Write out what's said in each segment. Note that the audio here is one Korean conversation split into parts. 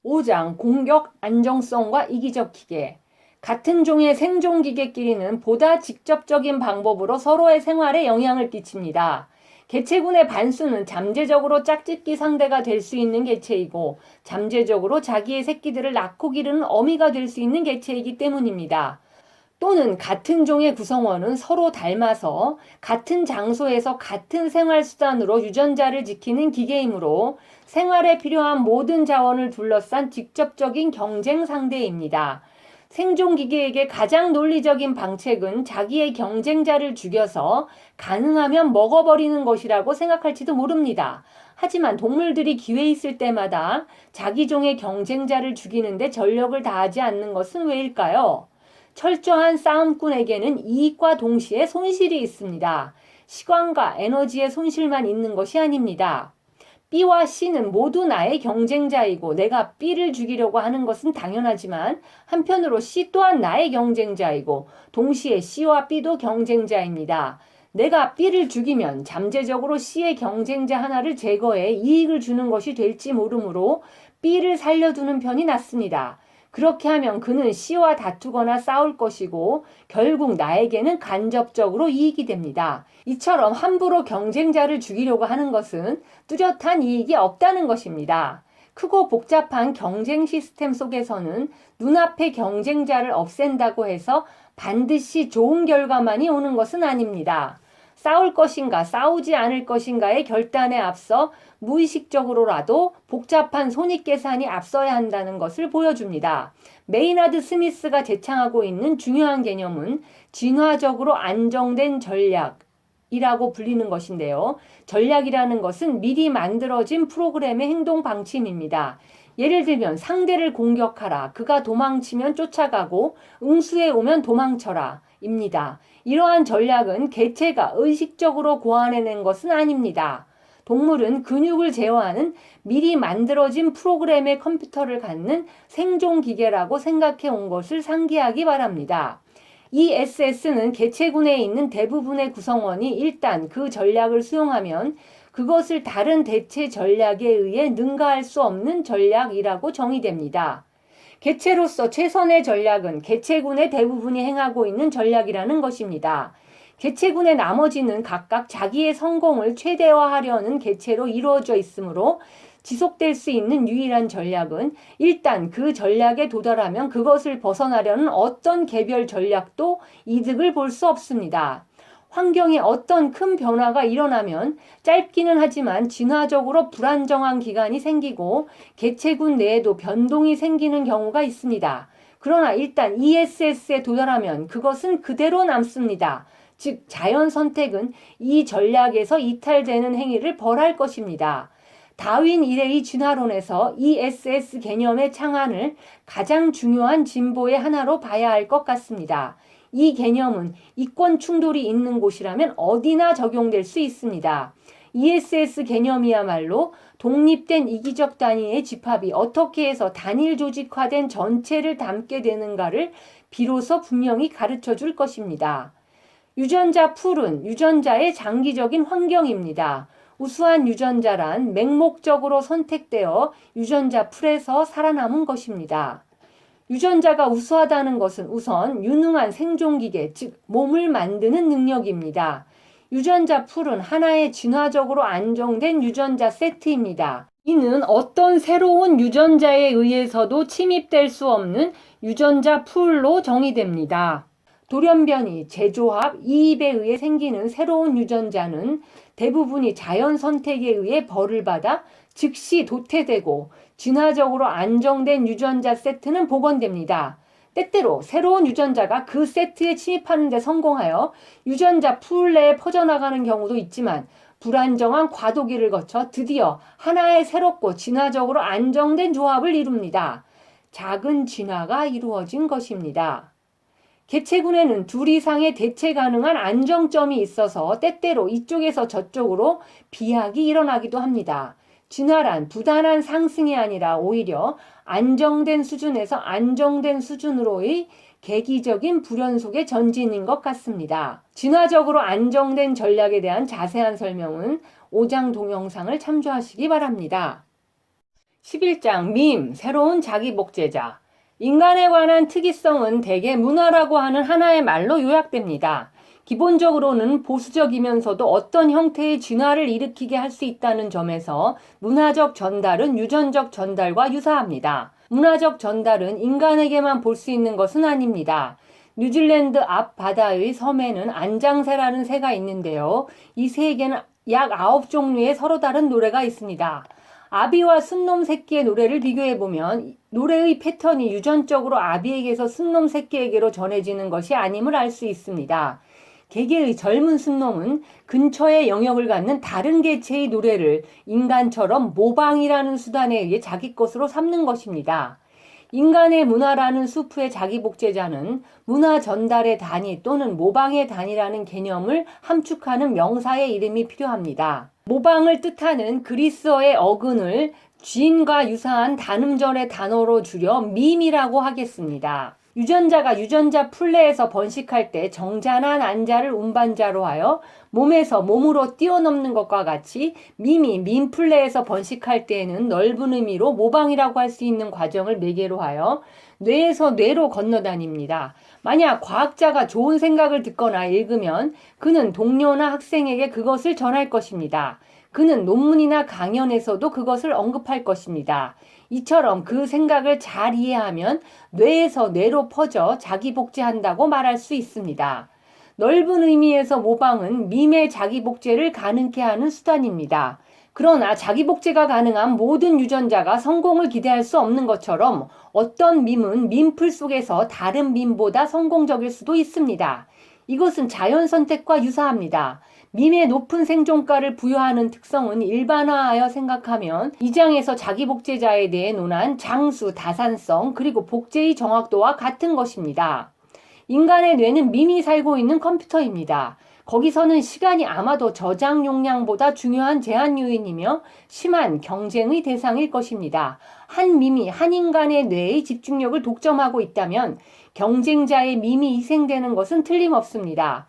5장 공격 안정성과 이기적 기계. 같은 종의 생존 기계끼리는 보다 직접적인 방법으로 서로의 생활에 영향을 끼칩니다. 개체군의 반수는 잠재적으로 짝짓기 상대가 될 수 있는 개체이고 잠재적으로 자기의 새끼들을 낳고 기르는 어미가 될 수 있는 개체이기 때문입니다. 또는 같은 종의 구성원은 서로 닮아서 같은 장소에서 같은 생활수단으로 유전자를 지키는 기계이므로 생활에 필요한 모든 자원을 둘러싼 직접적인 경쟁 상대입니다. 생존기계에게 가장 논리적인 방책은 자기의 경쟁자를 죽여서 가능하면 먹어버리는 것이라고 생각할지도 모릅니다. 하지만 동물들이 기회 있을 때마다 자기 종의 경쟁자를 죽이는데 전력을 다하지 않는 것은 왜일까요? 철저한 싸움꾼에게는 이익과 동시에 손실이 있습니다. 시간과 에너지의 손실만 있는 것이 아닙니다. B와 C는 모두 나의 경쟁자이고 내가 B를 죽이려고 하는 것은 당연하지만 한편으로 C 또한 나의 경쟁자이고 동시에 C와 B도 경쟁자입니다. 내가 B를 죽이면 잠재적으로 C의 경쟁자 하나를 제거해 이익을 주는 것이 될지 모르므로 B를 살려두는 편이 낫습니다. 그렇게 하면 그는 C와 다투거나 싸울 것이고 결국 나에게는 간접적으로 이익이 됩니다. 이처럼 함부로 경쟁자를 죽이려고 하는 것은 뚜렷한 이익이 없다는 것입니다. 크고 복잡한 경쟁 시스템 속에서는 눈앞의 경쟁자를 없앤다고 해서 반드시 좋은 결과만이 오는 것은 아닙니다. 싸울 것인가 싸우지 않을 것인가의 결단에 앞서 무의식적으로라도 복잡한 손익계산이 앞서야 한다는 것을 보여줍니다. 메이나드 스미스가 제창하고 있는 중요한 개념은 진화적으로 안정된 전략이라고 불리는 것인데요. 전략이라는 것은 미리 만들어진 프로그램의 행동 방침입니다. 예를 들면 상대를 공격하라, 그가 도망치면 쫓아가고 응수해 오면 도망쳐라 입니다. 이러한 전략은 개체가 의식적으로 고안해낸 것은 아닙니다. 동물은 근육을 제어하는 미리 만들어진 프로그램의 컴퓨터를 갖는 생존기계라고 생각해 온 것을 상기하기 바랍니다. ESS는 개체군에 있는 대부분의 구성원이 일단 그 전략을 수용하면 그것을 다른 대체 전략에 의해 능가할 수 없는 전략이라고 정의됩니다. 개체로서 최선의 전략은 개체군의 대부분이 행하고 있는 전략이라는 것입니다. 개체군의 나머지는 각각 자기의 성공을 최대화하려는 개체로 이루어져 있으므로 지속될 수 있는 유일한 전략은 일단 그 전략에 도달하면 그것을 벗어나려는 어떤 개별 전략도 이득을 볼 수 없습니다. 환경에 어떤 큰 변화가 일어나면 짧기는 하지만 진화적으로 불안정한 기간이 생기고 개체군 내에도 변동이 생기는 경우가 있습니다. 그러나 일단 ESS에 도달하면 그것은 그대로 남습니다. 즉 자연 선택은 이 전략에서 이탈되는 행위를 벌할 것입니다. 다윈 이래의 진화론에서 ESS 개념의 창안을 가장 중요한 진보의 하나로 봐야 할 것 같습니다. 이 개념은 이권 충돌이 있는 곳이라면 어디나 적용될 수 있습니다. ESS 개념이야말로 독립된 이기적 단위의 집합이 어떻게 해서 단일 조직화된 전체를 담게 되는가를 비로소 분명히 가르쳐 줄 것입니다. 유전자 풀은 유전자의 장기적인 환경입니다. 우수한 유전자란 맹목적으로 선택되어 유전자 풀에서 살아남은 것입니다. 유전자가 우수하다는 것은 우선 유능한 생존기계, 즉 몸을 만드는 능력입니다. 유전자 풀은 하나의 진화적으로 안정된 유전자 세트입니다. 이는 어떤 새로운 유전자에 의해서도 침입될 수 없는 유전자 풀로 정의됩니다. 돌연변이, 재조합, 이입에 의해 생기는 새로운 유전자는 대부분이 자연 선택에 의해 벌을 받아 즉시 도태되고 진화적으로 안정된 유전자 세트는 복원됩니다. 때때로 새로운 유전자가 그 세트에 침입하는 데 성공하여 유전자 풀 내에 퍼져나가는 경우도 있지만 불안정한 과도기를 거쳐 드디어 하나의 새롭고 진화적으로 안정된 조합을 이룹니다. 작은 진화가 이루어진 것입니다. 개체군에는 둘 이상의 대체 가능한 안정점이 있어서 때때로 이쪽에서 저쪽으로 비약이 일어나기도 합니다. 진화란 부단한 상승이 아니라 오히려 안정된 수준에서 안정된 수준으로의 계기적인 불연속의 전진인 것 같습니다. 진화적으로 안정된 전략에 대한 자세한 설명은 5장 동영상을 참조하시기 바랍니다. 11장 밈, 새로운 자기복제자. 인간에 관한 특이성은 대개 문화라고 하는 하나의 말로 요약됩니다. 기본적으로는 보수적이면서도 어떤 형태의 진화를 일으키게 할 수 있다는 점에서 문화적 전달은 유전적 전달과 유사합니다. 문화적 전달은 인간에게만 볼 수 있는 것은 아닙니다. 뉴질랜드 앞바다의 섬에는 안장새라는 새가 있는데요. 이 새에게는 약 9종류의 서로 다른 노래가 있습니다. 아비와 순놈 새끼의 노래를 비교해보면 노래의 패턴이 유전적으로 아비에게서 순놈 새끼에게로 전해지는 것이 아님을 알 수 있습니다. 개개의 젊은 순놈은 근처의 영역을 갖는 다른 개체의 노래를 인간처럼 모방이라는 수단에 의해 자기 것으로 삼는 것입니다. 인간의 문화라는 수프의 자기복제자는 문화 전달의 단위 또는 모방의 단위라는 개념을 함축하는 명사의 이름이 필요합니다. 모방을 뜻하는 그리스어의 어근을 쥐인과 유사한 단음절의 단어로 줄여 밈이라고 하겠습니다. 유전자가 유전자 풀내에서 번식할 때 정자나 난자를 운반자로 하여 몸에서 몸으로 뛰어넘는 것과 같이 밈이 밈풀내에서 번식할 때에는 넓은 의미로 모방이라고 할 수 있는 과정을 매개로 하여 뇌에서 뇌로 건너다닙니다. 만약 과학자가 좋은 생각을 듣거나 읽으면 그는 동료나 학생에게 그것을 전할 것입니다. 그는 논문이나 강연에서도 그것을 언급할 것입니다. 이처럼 그 생각을 잘 이해하면 뇌에서 뇌로 퍼져 자기복제한다고 말할 수 있습니다. 넓은 의미에서 모방은 밈의 자기복제를 가능케 하는 수단입니다. 그러나 자기복제가 가능한 모든 유전자가 성공을 기대할 수 없는 것처럼 어떤 밈은 밈풀 속에서 다른 밈보다 성공적일 수도 있습니다. 이것은 자연 선택과 유사합니다. 밈의 높은 생존가를 부여하는 특성은 일반화하여 생각하면 이 장에서 자기복제자에 대해 논한 장수, 다산성, 그리고 복제의 정확도와 같은 것입니다. 인간의 뇌는 밈이 살고 있는 컴퓨터입니다. 거기서는 시간이 아마도 저장 용량보다 중요한 제한 요인이며 심한 경쟁의 대상일 것입니다. 한 밈이 한 인간의 뇌의 집중력을 독점하고 있다면 경쟁자의 밈이 희생되는 것은 틀림없습니다.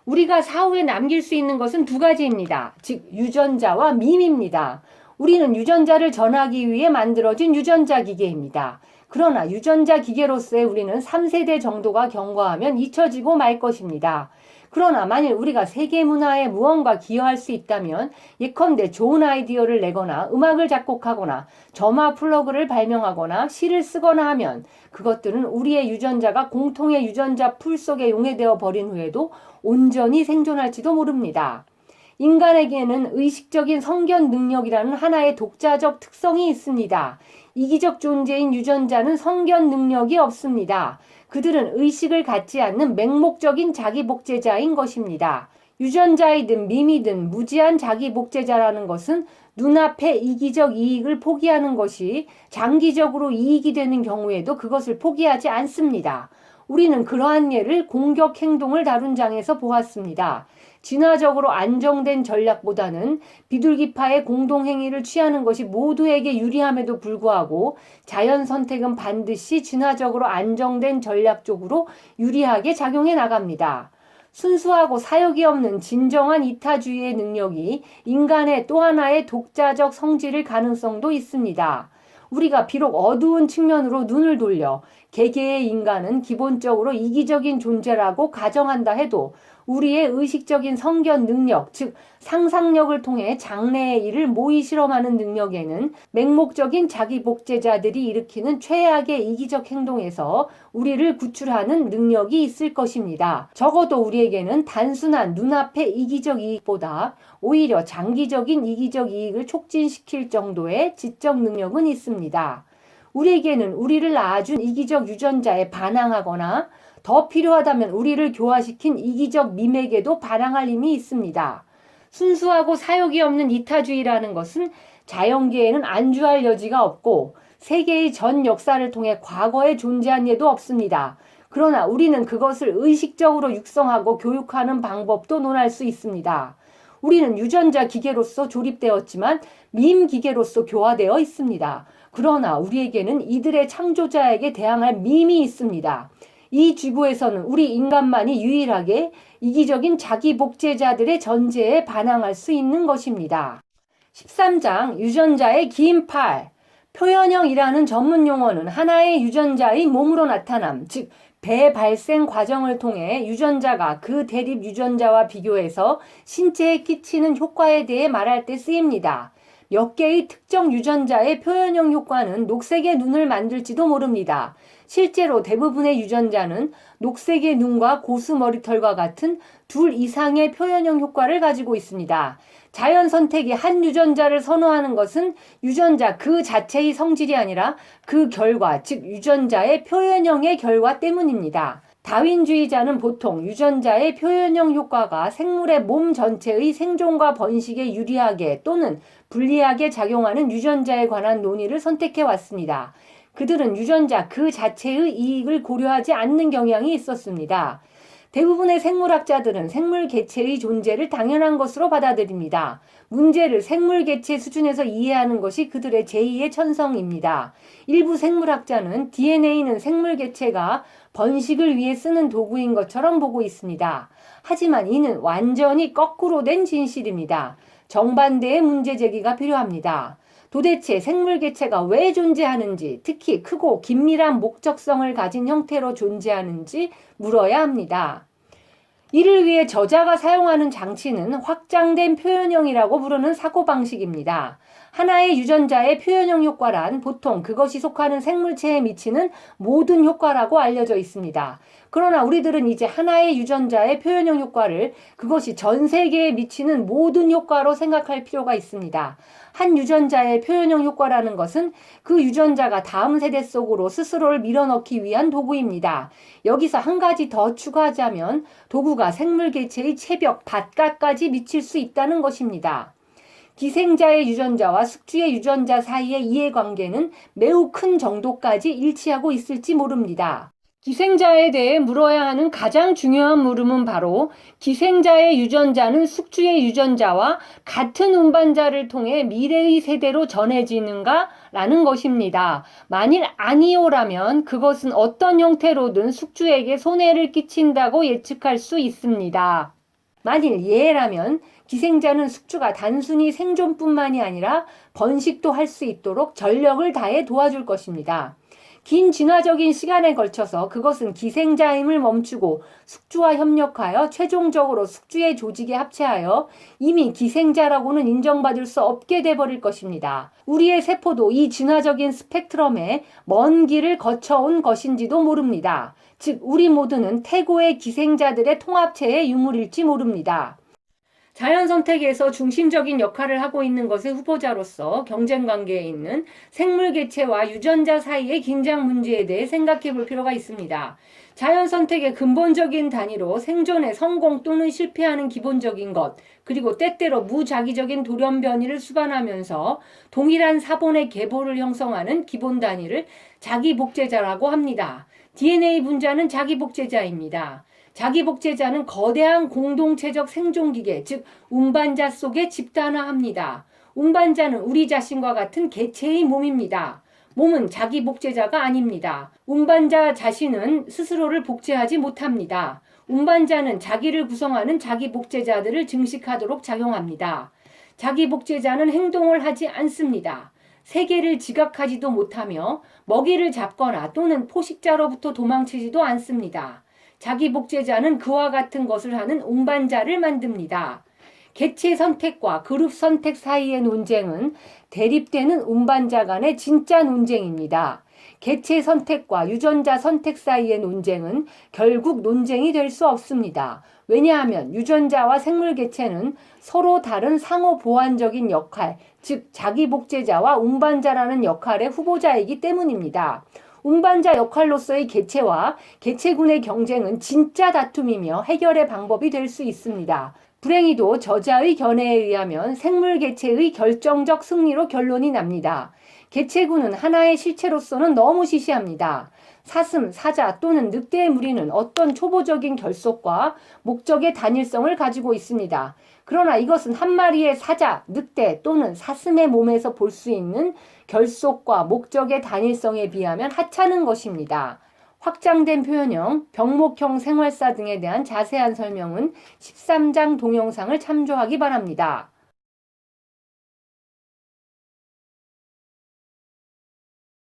우리가 사후에 남길 수 있는 것은 두 가지입니다. 즉 유전자와 밈입니다. 우리는 유전자를 전하기 위해 만들어진 유전자 기계입니다. 그러나 유전자 기계로서의 우리는 3세대 정도가 경과하면 잊혀지고 말 것입니다. 그러나 만일 우리가 세계 문화에 무언가 기여할 수 있다면 예컨대 좋은 아이디어를 내거나 음악을 작곡하거나 점화 플러그를 발명하거나 시를 쓰거나 하면 그것들은 우리의 유전자가 공통의 유전자 풀 속에 용해되어 버린 후에도 온전히 생존할지도 모릅니다. 인간에게는 의식적인 성견 능력이라는 하나의 독자적 특성이 있습니다. 이기적 존재인 유전자는 성견 능력이 없습니다. 그들은 의식을 갖지 않는 맹목적인 자기복제자인 것입니다. 유전자이든 밈이든 무지한 자기복제자라는 것은 눈앞의 이기적 이익을 포기하는 것이 장기적으로 이익이 되는 경우에도 그것을 포기하지 않습니다. 우리는 그러한 예를 공격 행동을 다룬 장에서 보았습니다. 진화적으로 안정된 전략보다는 비둘기파의 공동행위를 취하는 것이 모두에게 유리함에도 불구하고 자연 선택은 반드시 진화적으로 안정된 전략 쪽으로 유리하게 작용해 나갑니다. 순수하고 사역이 없는 진정한 이타주의의 능력이 인간의 또 하나의 독자적 성질일 가능성도 있습니다. 우리가 비록 어두운 측면으로 눈을 돌려 개개의 인간은 기본적으로 이기적인 존재라고 가정한다 해도 우리의 의식적인 성견 능력, 즉 상상력을 통해 장래의 일을 모의 실험하는 능력에는 맹목적인 자기복제자들이 일으키는 최악의 이기적 행동에서 우리를 구출하는 능력이 있을 것입니다. 적어도 우리에게는 단순한 눈앞의 이기적 이익보다 오히려 장기적인 이기적 이익을 촉진시킬 정도의 지적 능력은 있습니다. 우리에게는 우리를 낳아준 이기적 유전자에 반항하거나 더 필요하다면 우리를 교화시킨 이기적 밈에게도 반항할 힘이 있습니다. 순수하고 사역이 없는 이타주의라는 것은 자연계에는 안주할 여지가 없고 세계의 전 역사를 통해 과거에 존재한 예도 없습니다. 그러나 우리는 그것을 의식적으로 육성하고 교육하는 방법도 논할 수 있습니다. 우리는 유전자 기계로서 조립되었지만 밈 기계로서 교화되어 있습니다. 그러나 우리에게는 이들의 창조자에게 대항할 밈이 있습니다. 이 지구에서는 우리 인간만이 유일하게 이기적인 자기복제자들의 전제에 반항할 수 있는 것입니다. 13장 유전자의 긴 팔. 표현형이라는 전문 용어는 하나의 유전자의 몸으로 나타남, 즉 배발생 과정을 통해 유전자가 그 대립 유전자와 비교해서 신체에 끼치는 효과에 대해 말할 때 쓰입니다. 몇 개의 특정 유전자의 표현형 효과는 녹색의 눈을 만들지도 모릅니다. 실제로 대부분의 유전자는 녹색의 눈과 고수 머리털과 같은 둘 이상의 표현형 효과를 가지고 있습니다. 자연 선택이 한 유전자를 선호하는 것은 유전자 그 자체의 성질이 아니라 그 결과, 즉 유전자의 표현형의 결과 때문입니다. 다윈주의자는 보통 유전자의 표현형 효과가 생물의 몸 전체의 생존과 번식에 유리하게 또는 불리하게 작용하는 유전자에 관한 논의를 선택해 왔습니다. 그들은 유전자 그 자체의 이익을 고려하지 않는 경향이 있었습니다. 대부분의 생물학자들은 생물 개체의 존재를 당연한 것으로 받아들입니다. 문제를 생물 개체 수준에서 이해하는 것이 그들의 제2의 천성입니다. 일부 생물학자는 DNA는 생물 개체가 번식을 위해 쓰는 도구인 것처럼 보고 있습니다. 하지만 이는 완전히 거꾸로 된 진실입니다. 정반대의 문제 제기가 필요합니다. 도대체 생물 개체가 왜 존재하는지, 특히 크고 긴밀한 목적성을 가진 형태로 존재하는지 물어야 합니다. 이를 위해 저자가 사용하는 장치는 확장된 표현형이라고 부르는 사고방식입니다. 하나의 유전자의 표현형 효과란 보통 그것이 속하는 생물체에 미치는 모든 효과라고 알려져 있습니다. 그러나 우리들은 이제 하나의 유전자의 표현형 효과를 그것이 전 세계에 미치는 모든 효과로 생각할 필요가 있습니다. 한 유전자의 표현형 효과라는 것은 그 유전자가 다음 세대 속으로 스스로를 밀어넣기 위한 도구입니다. 여기서 한 가지 더 추가하자면 도구가 생물 개체의 체벽 바깥까지 미칠 수 있다는 것입니다. 기생자의 유전자와 숙주의 유전자 사이의 이해관계는 매우 큰 정도까지 일치하고 있을지 모릅니다. 기생자에 대해 물어야 하는 가장 중요한 물음은 바로 기생자의 유전자는 숙주의 유전자와 같은 운반자를 통해 미래의 세대로 전해지는가? 라는 것입니다. 만일 아니오라면 그것은 어떤 형태로든 숙주에게 손해를 끼친다고 예측할 수 있습니다. 만일 예라면 기생자는 숙주가 단순히 생존뿐만이 아니라 번식도 할 수 있도록 전력을 다해 도와줄 것입니다. 긴 진화적인 시간에 걸쳐서 그것은 기생자임을 멈추고 숙주와 협력하여 최종적으로 숙주의 조직에 합체하여 이미 기생자라고는 인정받을 수 없게 돼버릴 것입니다. 우리의 세포도 이 진화적인 스펙트럼에 먼 길을 거쳐온 것인지도 모릅니다. 즉 우리 모두는 태고의 기생자들의 통합체의 유물일지 모릅니다. 자연 선택에서 중심적인 역할을 하고 있는 것의 후보자로서 경쟁 관계에 있는 생물 개체와 유전자 사이의 긴장 문제에 대해 생각해 볼 필요가 있습니다. 자연 선택의 근본적인 단위로 생존의 성공 또는 실패하는 기본적인 것, 그리고 때때로 무작위적인 돌연 변이를 수반하면서 동일한 사본의 계보를 형성하는 기본 단위를 자기복제자라고 합니다. DNA 분자는 자기복제자입니다. 자기복제자는 거대한 공동체적 생존기계, 즉 운반자 속에 집단화합니다. 운반자는 우리 자신과 같은 개체의 몸입니다. 몸은 자기복제자가 아닙니다. 운반자 자신은 스스로를 복제하지 못합니다. 운반자는 자기를 구성하는 자기복제자들을 증식하도록 작용합니다. 자기복제자는 행동을 하지 않습니다. 세계를 지각하지도 못하며 먹이를 잡거나 또는 포식자로부터 도망치지도 않습니다. 자기 복제자는 그와 같은 것을 하는 운반자를 만듭니다. 개체 선택과 그룹 선택 사이의 논쟁은 대립되는 운반자 간의 진짜 논쟁입니다. 개체 선택과 유전자 선택 사이의 논쟁은 결국 논쟁이 될 수 없습니다. 왜냐하면 유전자와 생물 개체는 서로 다른 상호 보완적인 역할, 즉 자기 복제자와 운반자라는 역할의 후보자이기 때문입니다. 운반자 역할로서의 개체와 개체군의 경쟁은 진짜 다툼이며 해결의 방법이 될 수 있습니다. 불행히도 저자의 견해에 의하면 생물 개체의 결정적 승리로 결론이 납니다. 개체군은 하나의 실체로서는 너무 시시합니다. 사슴, 사자 또는 늑대의 무리는 어떤 초보적인 결속과 목적의 단일성을 가지고 있습니다. 그러나 이것은 한 마리의 사자, 늑대 또는 사슴의 몸에서 볼 수 있는 결속과 목적의 단일성에 비하면 하찮은 것입니다. 확장된 표현형, 병목형 생활사 등에 대한 자세한 설명은 13장 동영상을 참조하기 바랍니다.